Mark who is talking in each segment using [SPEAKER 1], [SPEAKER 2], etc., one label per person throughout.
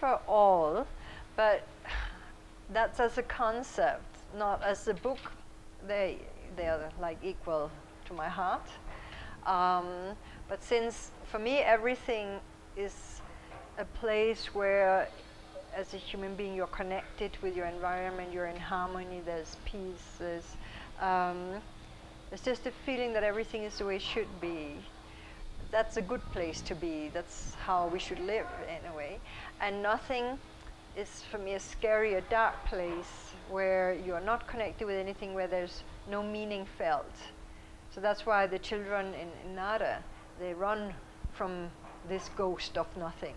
[SPEAKER 1] prefer all, but that's as a concept, not as a book. They are like equal to my heart. But since for me everything is a place where, as a human being, you're connected with your environment, you're in harmony, there's peace, there's just a feeling that everything is the way it should be. That's a good place to be. That's how we should live in a way. And nothing is, for me, a scary, a dark place where you are not connected with anything, where there's no meaning felt. So that's why the children in Nada, they run from this ghost of nothing.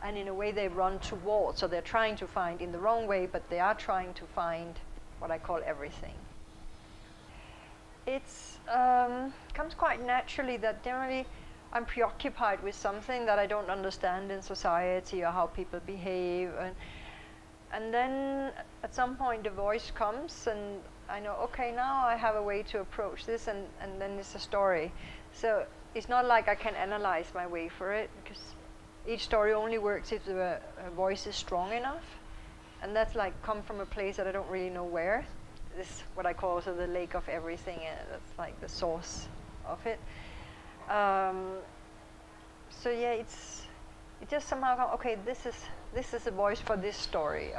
[SPEAKER 1] And in a way they run towards, so they're trying to find in the wrong way, but they are trying to find what I call everything. It's comes quite naturally that generally I'm preoccupied with something that I don't understand in society or how people behave, and then at some point the voice comes and I know, okay, now I have a way to approach this, and then it's a story. So it's not like I can analyze my way for it, because each story only works if the voice is strong enough, and that's like come from a place that I don't really know where. This what I call also the lake of everything, and that's like the source of it. So yeah, it just somehow okay, this is a voice for this story,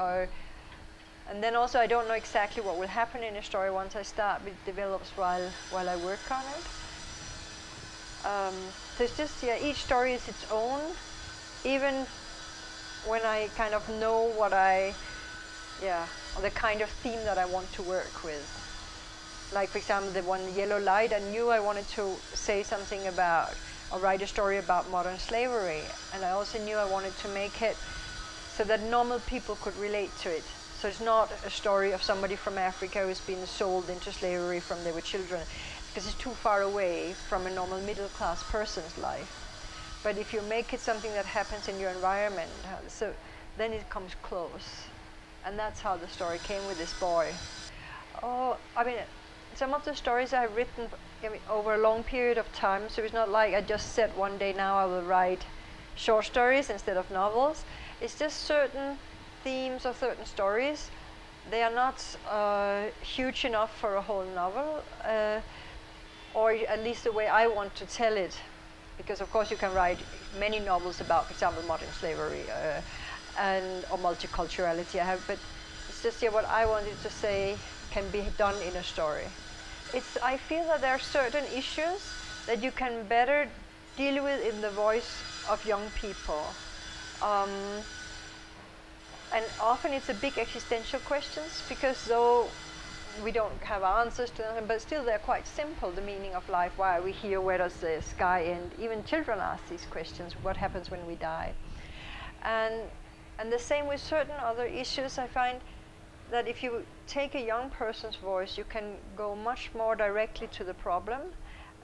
[SPEAKER 1] and then also I don't know exactly what will happen in a story once I start. It develops while I work on it. So it's just each story is its own, even when I kind of know what or the kind of theme that I want to work with. Like for example, the one Yellow Light, I knew I wanted to say something about, or write a story about modern slavery, and I also knew I wanted to make it so that normal people could relate to it. So it's not a story of somebody from Africa who's been sold into slavery from they were children, because it's too far away from a normal middle class person's life. But if you make it something that happens in your environment, so then it comes close. And that's how the story came with this boy. Oh, I mean, some of the stories I've written over a long period of time, so it's not like I just said one day now I will write short stories instead of novels. It's just certain themes or certain stories. They are not huge enough for a whole novel, or at least the way I want to tell it. Because of course you can write many novels about, for example, modern slavery or multiculturality. But it's just what I wanted to say can be done in a story. I feel that there are certain issues that you can better deal with in the voice of young people. And often it's a big existential questions, because though we don't have answers to them, but still they're quite simple. The meaning of life, why are we here, where does the sky end? Even children ask these questions, what happens when we die? And the same with certain other issues. I find that if you take a young person's voice, you can go much more directly to the problem,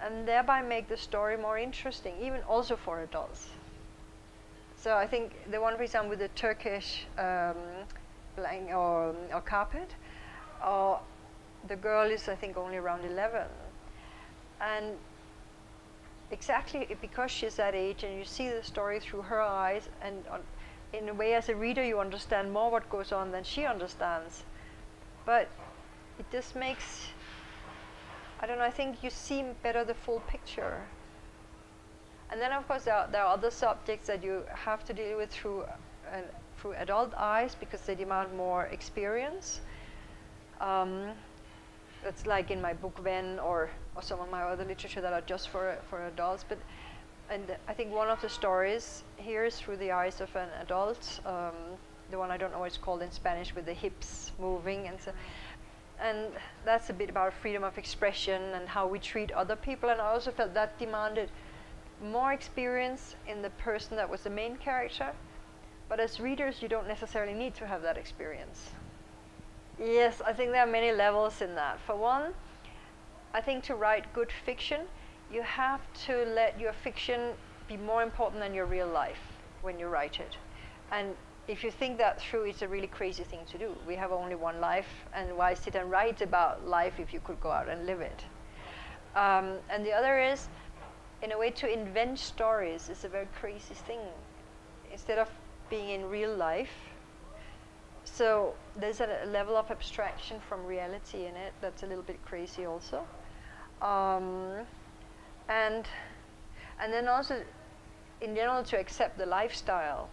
[SPEAKER 1] and thereby make the story more interesting, even also for adults. So I think the one, for example, with the Turkish blanket or carpet, the girl is, I think, only around 11. And exactly because she's that age, and you see the story through her eyes, and in a way, as a reader, you understand more what goes on than she understands. But it just makes, I don't know, I think you see better the full picture. And then, of course, there are other subjects that you have to deal with through adult eyes, because they demand more experience. That's like in my book Ven, or some of my other literature that are just for adults. And I think one of the stories here is through the eyes of an adult. The one I don't know what it's called in Spanish, with the hips moving, and that's a bit about freedom of expression and how we treat other people. And I also felt that demanded more experience in the person that was the main character. But as readers, you don't necessarily need to have that experience. Yes, I think there are many levels in that. For one, I think to write good fiction, you have to let your fiction be more important than your real life when you write it. And if you think that through, it's a really crazy thing to do. We have only one life, and why sit and write about life if you could go out and live it? And the other is, in a way, to invent stories is a very crazy thing. Instead of being in real life. So there's a level of abstraction from reality in it that's a little bit crazy also. And then also, in general, to accept the lifestyle.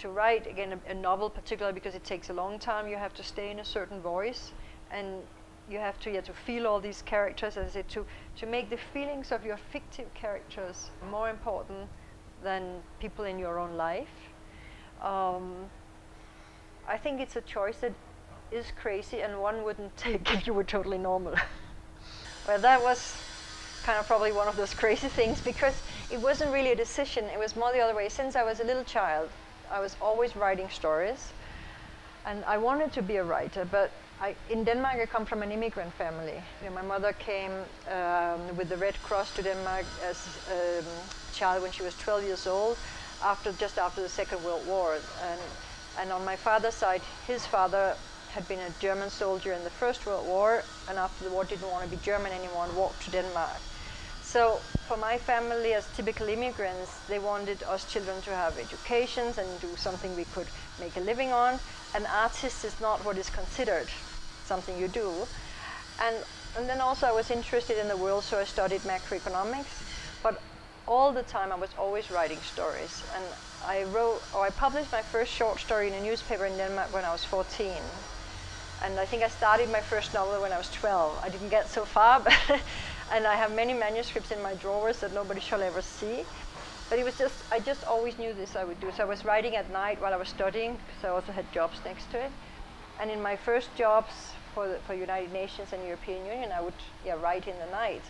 [SPEAKER 1] To write, again, a novel particularly because it takes a long time, you have to stay in a certain voice, and you have to feel all these characters, as I said, to make the feelings of your fictive characters more important than people in your own life. I think it's a choice that is crazy, and one wouldn't take if you were totally normal. Well, that was kind of probably one of those crazy things, because it wasn't really a decision, it was more the other way. Since I was a little child, I was always writing stories, and I wanted to be a writer, but in Denmark I come from an immigrant family. My mother came with the Red Cross to Denmark as a child when she was 12 years old, just after the Second World War. And on my father's side, his father had been a German soldier in the First World War, and after the war didn't want to be German anymore and walked to Denmark. So for my family, as typical immigrants, they wanted us children to have educations and do something we could make a living on. An artist is not what is considered something you do. And then also I was interested in the world, so I studied macroeconomics. But all the time I was always writing stories. And I published my first short story in a newspaper in Denmark when I was 14. And I think I started my first novel when I was 12. I didn't get so far, but and I have many manuscripts in my drawers that nobody shall ever see. But it was just, I just always knew this I would do. So I was writing at night while I was studying, because I also had jobs next to it. And in my first jobs for United Nations and European Union, I would write in the night.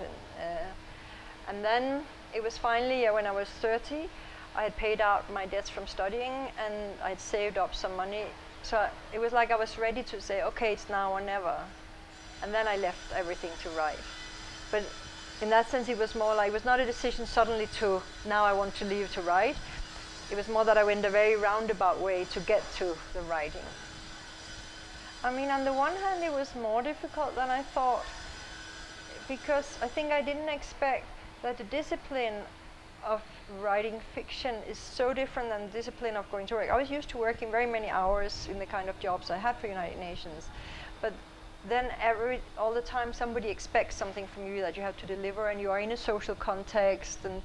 [SPEAKER 1] And then it was finally, when I was 30, I had paid out my debts from studying, and I had saved up some money. So it was like I was ready to say, okay, it's now or never. And then I left everything to write. But in that sense, it was more like, it was not a decision suddenly to, now I want to leave to write. It was more that I went a very roundabout way to get to the writing. I mean, on the one hand, it was more difficult than I thought, because I think I didn't expect that the discipline of writing fiction is so different than the discipline of going to work. I was used to working very many hours in the kind of jobs I had for United Nations, but then all the time somebody expects something from you that you have to deliver, and you are in a social context, and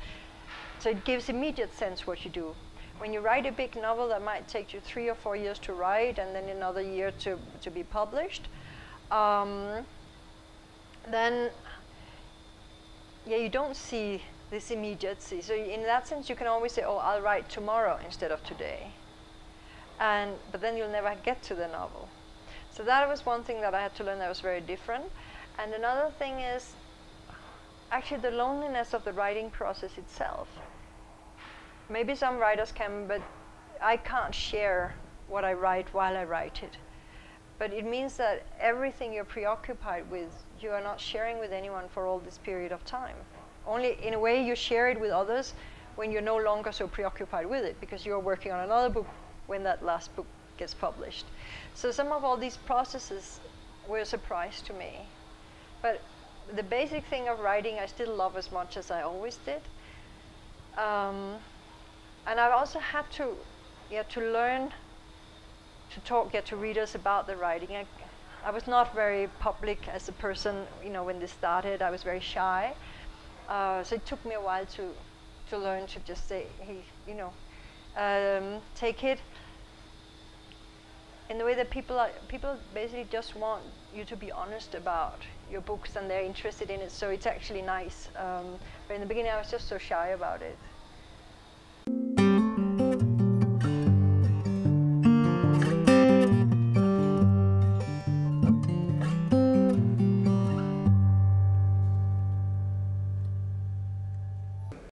[SPEAKER 1] so it gives immediate sense what you do. When you write a big novel that might take you 3 or 4 years to write, and then another year to be published, then you don't see this immediacy. So in that sense, you can always say, oh, I'll write tomorrow instead of today. But then you'll never get to the novel. So that was one thing that I had to learn that was very different. And another thing is actually the loneliness of the writing process itself. Maybe some writers can, but I can't share what I write while I write it. But it means that everything you're preoccupied with, you are not sharing with anyone for all this period of time. Only in a way you share it with others when you're no longer so preoccupied with it, because you're working on another book when that last book gets published. So some of all these processes were a surprise to me. But the basic thing of writing I still love as much as I always did. And I've also had to learn to talk to readers about the writing. I was not very public as a person, when this started. I was very shy. So it took me a while to learn to just say, hey, take it in the way that people basically just want you to be honest about your books, and they're interested in it. So it's actually nice. But in the beginning, I was just so shy about it.